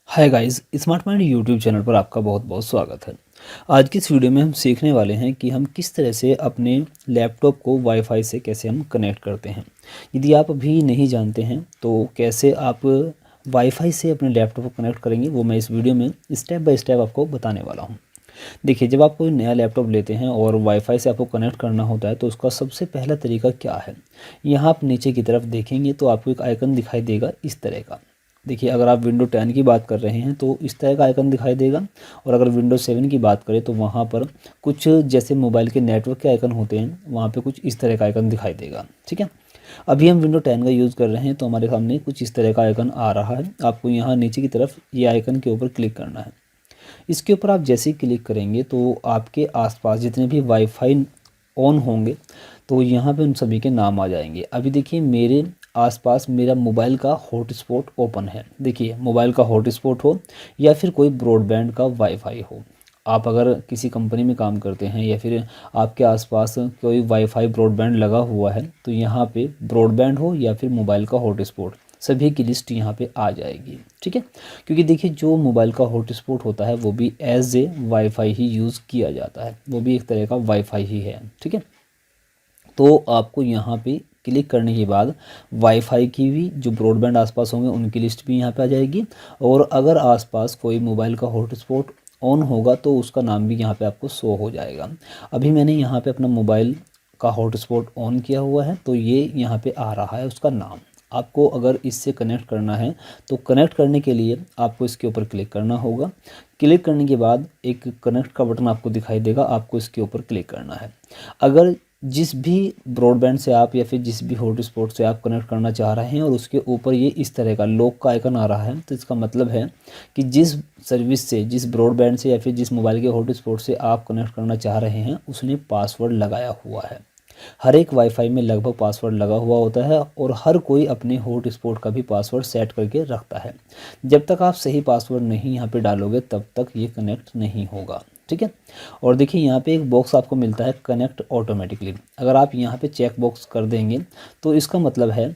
Hi guys, smart mind YouTube channel पर आपका बहुत बहुत स्वागत है। आज की इस वीडियो में हम सीखने वाले हैं कि हम किस तरह से अपने लैपटॉप को वाईफाई से कैसे हम कनेक्ट करते हैं। यदि आप अभी नहीं जानते हैं तो कैसे आप वाईफाई से अपने लैपटॉप को कनेक्ट करेंगे, वो मैं इस वीडियो में स्टेप बाय स्टेप आपको बताने वाला हूँ। देखिए, जब आप कोई नया लैपटॉप लेते हैं और वाईफाई से आपको कनेक्ट करना होता है तो उसका सबसे पहला तरीका क्या है। यहाँ आप नीचे की तरफ देखेंगे तो आपको एक आइकन दिखाई देगा इस तरह का। देखिए, अगर आप विंडो 10 की बात कर रहे हैं तो इस तरह का आइकन दिखाई देगा, और अगर विंडो 7 की बात करें तो वहाँ पर कुछ जैसे मोबाइल के नेटवर्क के आइकन होते हैं, वहाँ पे कुछ इस तरह का आइकन दिखाई देगा। ठीक है, अभी हम विंडो 10 का यूज़ कर रहे हैं तो हमारे सामने कुछ इस तरह का आइकन आ रहा है। आपको यहाँ नीचे की तरफ ये आइकन के ऊपर क्लिक करना है। इसके ऊपर आप जैसे ही क्लिक करेंगे तो आपके आसपास जितने भी वाईफाई ऑन होंगे तो यहाँ पे उन सभी के नाम आ जाएंगे। अभी देखिए, मेरे आसपास मेरा मोबाइल का हॉटस्पॉट ओपन है। देखिए, मोबाइल का हॉटस्पॉट हो या फिर कोई ब्रॉडबैंड का वाईफाई हो, आप अगर किसी कंपनी में काम करते हैं या फिर आपके आसपास कोई वाईफाई ब्रॉडबैंड लगा हुआ है तो यहाँ पे ब्रॉडबैंड हो या फिर मोबाइल का हॉटस्पॉट, सभी की लिस्ट यहाँ पे आ जाएगी। ठीक है, क्योंकि देखिए, जो मोबाइल का हॉटस्पॉट होता है वो भी एज ए वाईफाई ही यूज़ किया जाता है, वो भी एक तरह का वाईफाई ही है। ठीक है, तो आपको यहाँ पे क्लिक करने के बाद वाईफाई की भी जो ब्रॉडबैंड आसपास होंगे उनकी लिस्ट भी यहाँ पे आ जाएगी, और अगर आसपास कोई मोबाइल का हॉटस्पॉट ऑन होगा तो उसका नाम भी यहाँ पे आपको शो हो जाएगा। अभी मैंने यहाँ पे अपना मोबाइल का हॉटस्पॉट ऑन किया हुआ है तो ये यहाँ पे आ रहा है उसका नाम। आपको अगर इससे कनेक्ट करना है तो कनेक्ट करने के लिए आपको इसके ऊपर क्लिक करना होगा। क्लिक करने के बाद एक कनेक्ट का बटन आपको दिखाई देगा, आपको इसके ऊपर क्लिक करना है। अगर जिस भी ब्रॉडबैंड से आप या फिर जिस भी हॉटस्पॉट से आप कनेक्ट करना चाह रहे हैं और उसके ऊपर ये इस तरह का लॉक का आइकन आ रहा है तो इसका मतलब है कि जिस सर्विस से, जिस ब्रॉडबैंड से या फिर जिस मोबाइल के हॉटस्पॉट से आप कनेक्ट करना चाह रहे हैं उसने पासवर्ड लगाया हुआ है। हर एक वाईफाई में लगभग पासवर्ड लगा हुआ होता है और हर कोई अपने हॉटस्पॉट का भी पासवर्ड सेट करके रखता है। जब तक आप सही पासवर्ड नहीं यहाँ पे डालोगे तब तक ये कनेक्ट नहीं होगा। ठीक है, और देखिए, यहाँ पे एक बॉक्स आपको मिलता है कनेक्ट ऑटोमेटिकली। अगर आप यहाँ पे चेक बॉक्स कर देंगे तो इसका मतलब है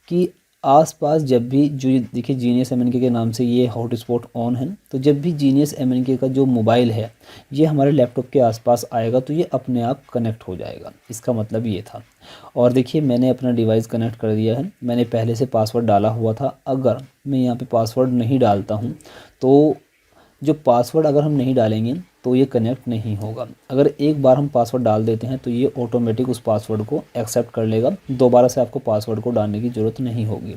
कि आसपास जब भी जो देखिए जीनियस एमएनके के नाम से ये हॉटस्पॉट ऑन है, तो जब भी जीनियस एमएनके का जो मोबाइल है ये हमारे लैपटॉप के आसपास आएगा तो ये अपने आप कनेक्ट हो जाएगा। इसका मतलब ये था। और देखिए, मैंने अपना डिवाइस कनेक्ट कर दिया है। मैंने पहले से पासवर्ड डाला हुआ था। अगर मैं यहाँ पे पासवर्ड नहीं डालता हूँ तो जो पासवर्ड अगर हम नहीं डालेंगे तो ये कनेक्ट नहीं होगा। अगर एक बार हम पासवर्ड डाल देते हैं तो ये ऑटोमेटिक उस पासवर्ड को एक्सेप्ट कर लेगा, दोबारा से आपको पासवर्ड को डालने की ज़रूरत नहीं होगी।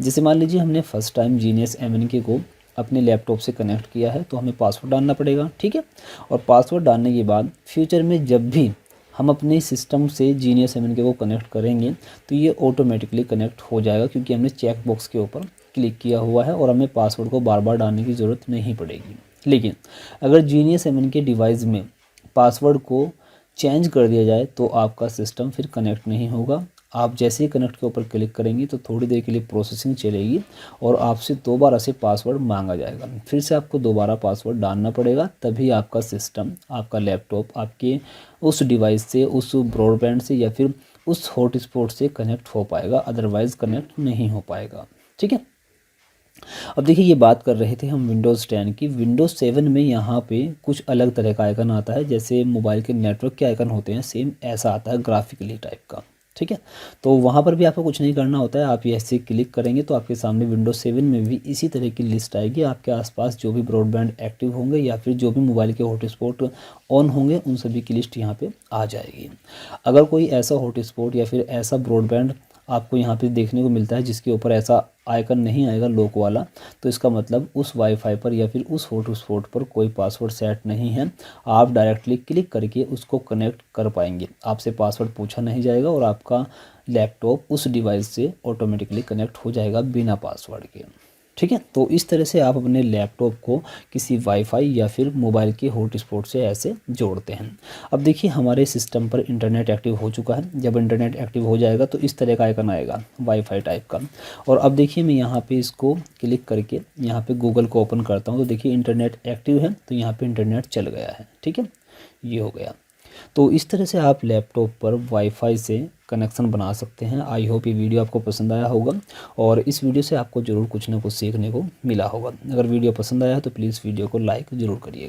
जैसे मान लीजिए हमने फर्स्ट टाइम जीनियस एमएनके को अपने लैपटॉप से कनेक्ट किया है तो हमें पासवर्ड डालना पड़ेगा। ठीक है, और पासवर्ड डालने के बाद फ्यूचर में जब भी हम अपने सिस्टम से जीनियस एमएनके को कनेक्ट करेंगे तो ये ऑटोमेटिकली कनेक्ट हो जाएगा, क्योंकि हमने चेक बॉक्स के ऊपर क्लिक किया हुआ है और हमें पासवर्ड को बार बार डालने की ज़रूरत नहीं पड़ेगी। लेकिन अगर जीनियस एमएनके डिवाइस में पासवर्ड को चेंज कर दिया जाए तो आपका सिस्टम फिर कनेक्ट नहीं होगा। आप जैसे ही कनेक्ट के ऊपर क्लिक करेंगे तो थोड़ी देर के लिए प्रोसेसिंग चलेगी और आपसे दोबारा से पासवर्ड मांगा जाएगा। फिर से आपको दोबारा पासवर्ड डालना पड़ेगा, तभी आपका सिस्टम, आपका लैपटॉप आपके उस डिवाइस से, उस ब्रॉडबैंड से या फिर उस हॉटस्पॉट से कनेक्ट हो पाएगा, अदरवाइज़ कनेक्ट नहीं हो पाएगा। ठीक है, अब देखिए, ये बात कर रहे थे हम विंडोज़ 10 की। विंडोज़ 7 में यहाँ पे कुछ अलग तरह का आइकन आता है, जैसे मोबाइल के नेटवर्क के आइकन होते हैं सेम ऐसा आता है ग्राफिकली टाइप का। ठीक है, तो वहाँ पर भी आपको कुछ नहीं करना होता है। आप ऐसे क्लिक करेंगे तो आपके सामने विंडोज़ 7 में भी इसी तरह की लिस्ट आएगी। आपके आसपास जो भी ब्रॉडबैंड एक्टिव होंगे या फिर जो भी मोबाइल के हॉटस्पॉट ऑन होंगे उन सभी की लिस्ट यहाँ पे आ जाएगी। अगर कोई ऐसा हॉटस्पॉट या फिर ऐसा ब्रॉडबैंड आपको यहाँ पे देखने को मिलता है जिसके ऊपर ऐसा आइकन नहीं आएगा लॉक वाला, तो इसका मतलब उस वाईफाई पर या फिर उस हॉटस्पॉट पर कोई पासवर्ड सेट नहीं है। आप डायरेक्टली क्लिक करके उसको कनेक्ट कर पाएंगे, आपसे पासवर्ड पूछा नहीं जाएगा और आपका लैपटॉप उस डिवाइस से ऑटोमेटिकली कनेक्ट हो जाएगा बिना पासवर्ड के। ठीक है, तो इस तरह से आप अपने लैपटॉप को किसी वाईफाई या फिर मोबाइल के हॉटस्पॉट से ऐसे जोड़ते हैं। अब देखिए, हमारे सिस्टम पर इंटरनेट एक्टिव हो चुका है। जब इंटरनेट एक्टिव हो जाएगा तो इस तरह का आइकन आएगा वाईफाई टाइप का। और अब देखिए, मैं यहाँ पे इसको क्लिक करके यहाँ पे गूगल को ओपन करता हूँ तो देखिए इंटरनेट एक्टिव है, तो यहाँ पे इंटरनेट चल गया है। ठीक है, ये हो गया। तो इस तरह से आप लैपटॉप पर वाईफाई से कनेक्शन बना सकते हैं। आई होप ये वीडियो आपको पसंद आया होगा और इस वीडियो से आपको ज़रूर कुछ ना कुछ सीखने को मिला होगा। अगर वीडियो पसंद आया है तो प्लीज़ वीडियो को लाइक ज़रूर करिए।